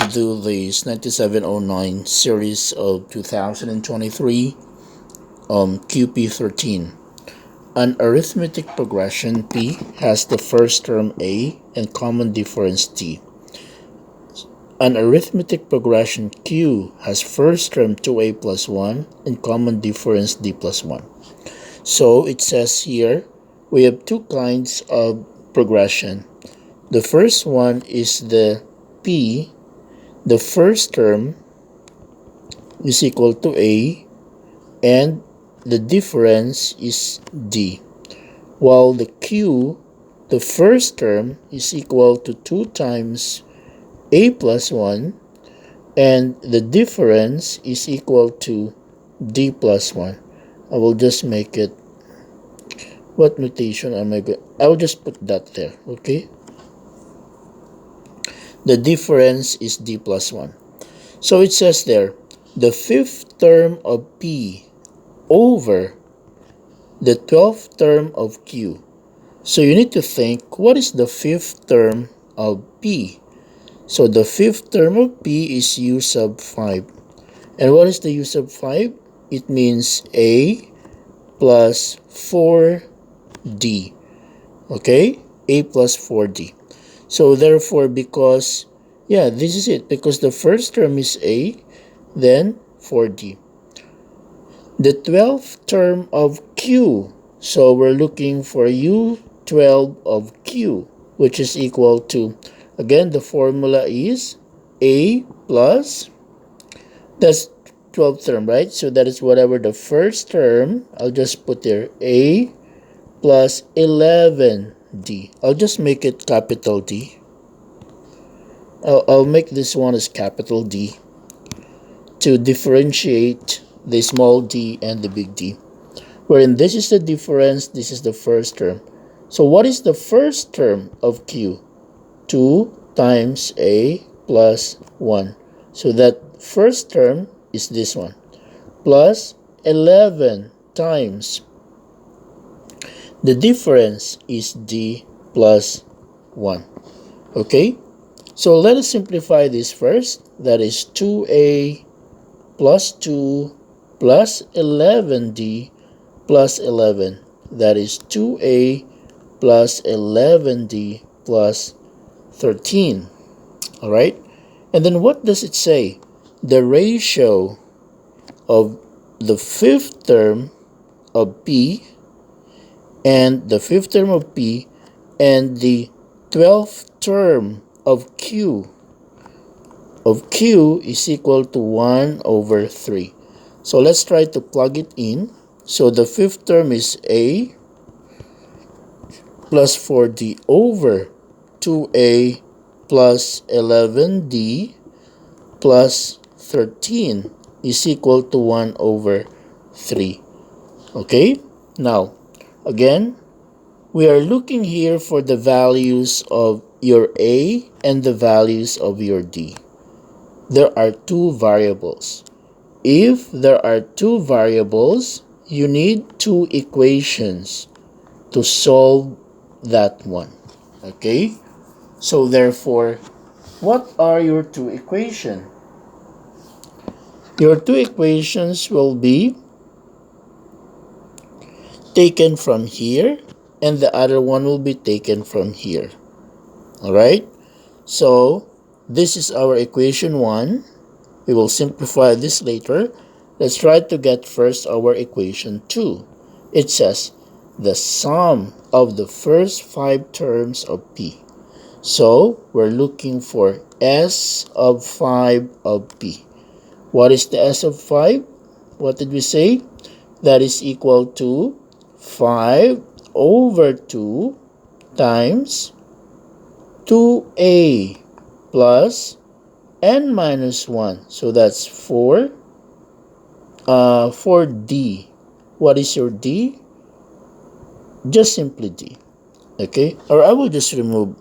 do this 9709 series of 2023 QP13. An arithmetic progression P has the first term A and common difference D. An arithmetic progression Q has first term 2A plus 1 and common difference D plus 1. So it says here we have two kinds of progression. The first one is the P. The first term is equal to A and the difference is D. While the Q, the first term is equal to 2 times A plus 1 and the difference is equal to D plus 1. I will just make it, what notation am I going? I will just put that there, okay? The difference is D plus 1. So it says there, the fifth term of P over the 12th term of Q. So you need to think, what is the fifth term of P? So the fifth term of P is U sub 5. And what is the U sub 5? It means A plus 4D. Okay? A plus 4D. So therefore, because, this is it. Because the first term is A, then 4D. The 12th term of Q. So we're looking for U12 of Q, which is equal to, again, the formula is A plus, that's 12th term, right? So that is whatever the first term, I'll just put there, A plus 11D. I'll just make it capital D. I'll make this one as capital D to differentiate the small d and the big D. Wherein this is the difference, this is the first term. So what is the first term of Q? 2 times A plus 1. So that first term is this one. Plus 11 times the difference is D plus 1. Okay? So let us simplify this first. That is 2A plus 2 plus 11D plus 11. That is 2A plus 11D plus 13. Alright? And then what does it say? The ratio of the fifth term of P and the fifth term of P and the 12th term of Q is equal to 1 over 3. So let's try to plug it in. So the fifth term is A plus 4D over 2A plus 11D plus 13 is equal to 1 over 3. Okay? Now, again, we are looking here for the values of your A and the values of your D. There are two variables. If there are two variables, you need two equations to solve that one. Okay? So therefore, what are your two equations? Your two equations will be taken from here, and the other one will be taken from here. Alright? So, this is our equation 1. We will simplify this later. Let's try to get first our equation 2. It says, the sum of the first 5 terms of P. So, we're looking for S of 5 of P. What is the S of 5? What did we say? That is equal to 5 over 2 times 2A plus n minus 1. So that's 4. 4D. What is your D? Just simply D. Okay? Or I will just remove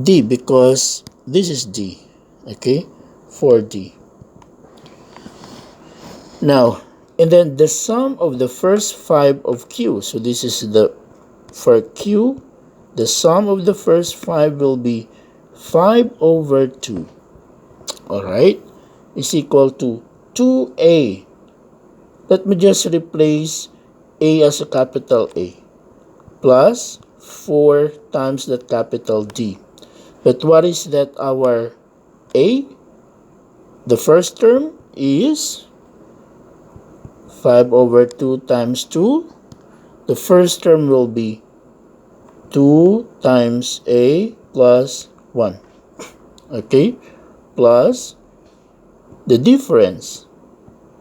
D because this is D. Okay? 4D. Now, and then the sum of the first 5 of Q. So this is the, for Q, the sum of the first 5 will be 5 over 2, alright, is equal to 2a. Let me just replace a as a capital A, plus 4 times that capital D. But what is that our a? The first term is 5 over 2 times 2. The first term will be 2 times a plus 1. Okay? Plus the difference,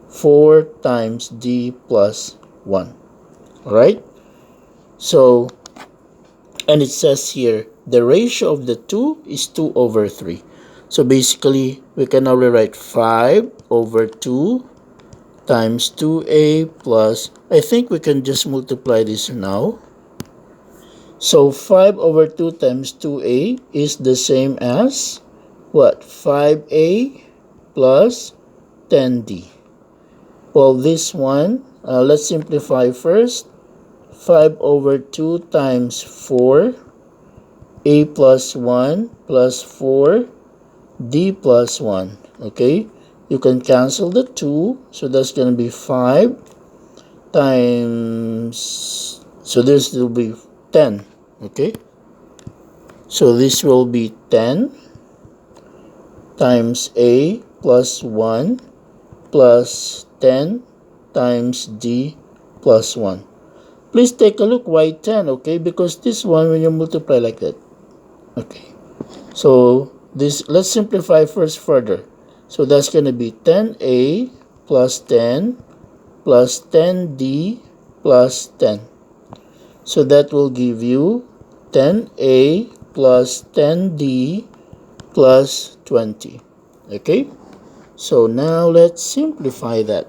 4 times d plus 1. Alright? So, and it says here, the ratio of the 2 is 2 over 3. So basically, we can now rewrite 5 over 2 times 2a plus, I think we can just multiply this now. So 5 over 2 times 2a is the same as what? 5a plus 10d. Well, this one, let's simplify first. 5 over 2 times 4, a plus 1 plus 4, d plus 1. Okay, you can cancel the 2, so that's going to be 5 times, so this will be 10. Okay, so this will be 10 times a plus 1 plus 10 times d plus 1. Please take a look why 10, okay? Because this one, when you multiply like that. Okay. So, this, let's simplify first further. So, that's going to be 10a plus 10 plus 10d plus 10. So, that will give you 10a plus 10d plus 20. Okay? So, now let's simplify that.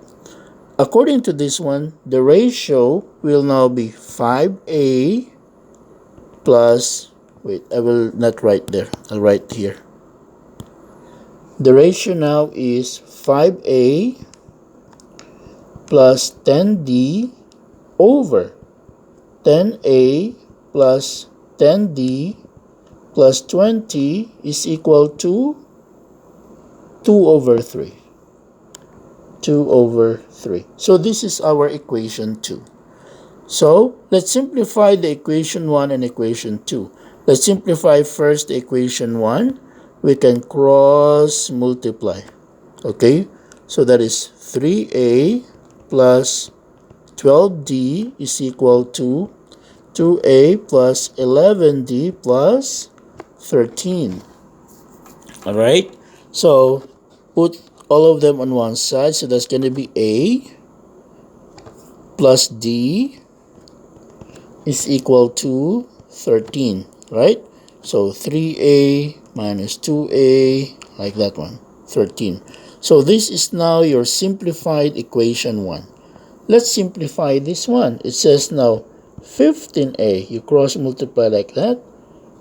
According to this one, the ratio will now be 5a plus, wait, I will not write there, I'll write here. The ratio now is 5a plus 10d over 10a plus 10d plus 20 is equal to 2 over 3. 2 over 3. So this is our equation 2. So let's simplify the equation 1 and equation 2. Let's simplify first the equation 1. We can cross multiply. Okay, so that is 3a plus 12d is equal to 2a plus 11d plus 13. Alright, so put all of them on one side, so that's going to be a plus d is equal to 13, right? So 3a minus 2a, like that one, 13. So this is now your simplified equation 1. Let's simplify this one. It says now 15a, you cross multiply like that,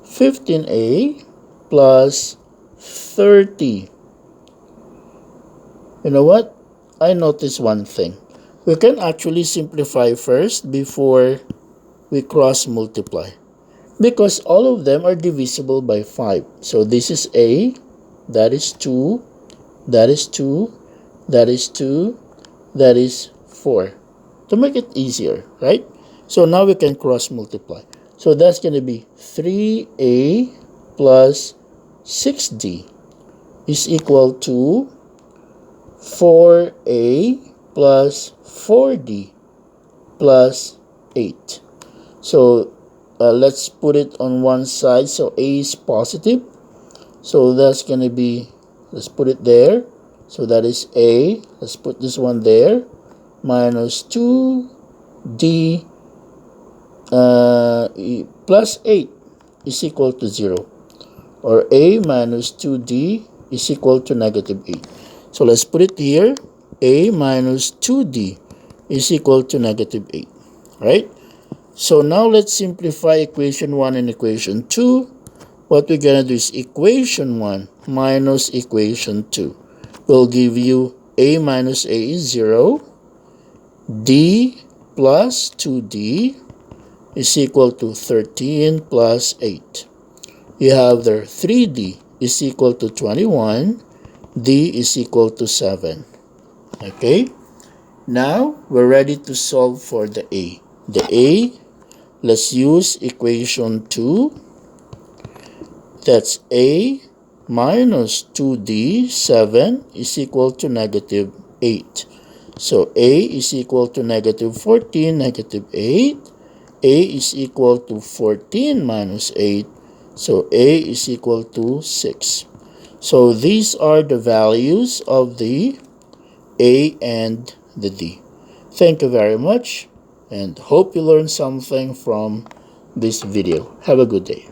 15a plus 30. You know what? I noticed one thing. We can actually simplify first before we cross multiply, because all of them are divisible by 5. So this is a, that is 2, that is 2, that is 2, that is 4. To make it easier, right? So now we can cross multiply. So that's going to be 3a plus 6d is equal to 4a plus 4d plus 8. So let's put it on one side. So a is positive. So that's going to be, let's put it there. So that is a. Let's put this one there. Minus 2d plus 8 is equal to 0. Or a minus 2d is equal to negative 8. So let's put it here. A minus 2d is equal to negative 8. Right? So now let's simplify equation 1 and equation 2. What we're going to do is equation 1 minus equation 2 will give you a minus a is 0. D plus 2d is equal to 13 plus 8. you have there 3D is equal to 21, D is equal to 7. Okay, now we're ready to solve for the A. The A, let's use equation 2. That's A minus 2D, 7 is equal to negative 8. So A is equal to negative 14, negative 8. A is equal to 14 minus 8. So A is equal to 6. So these are the values of the A and the D. Thank you very much and hope you learned something from this video. Have a good day.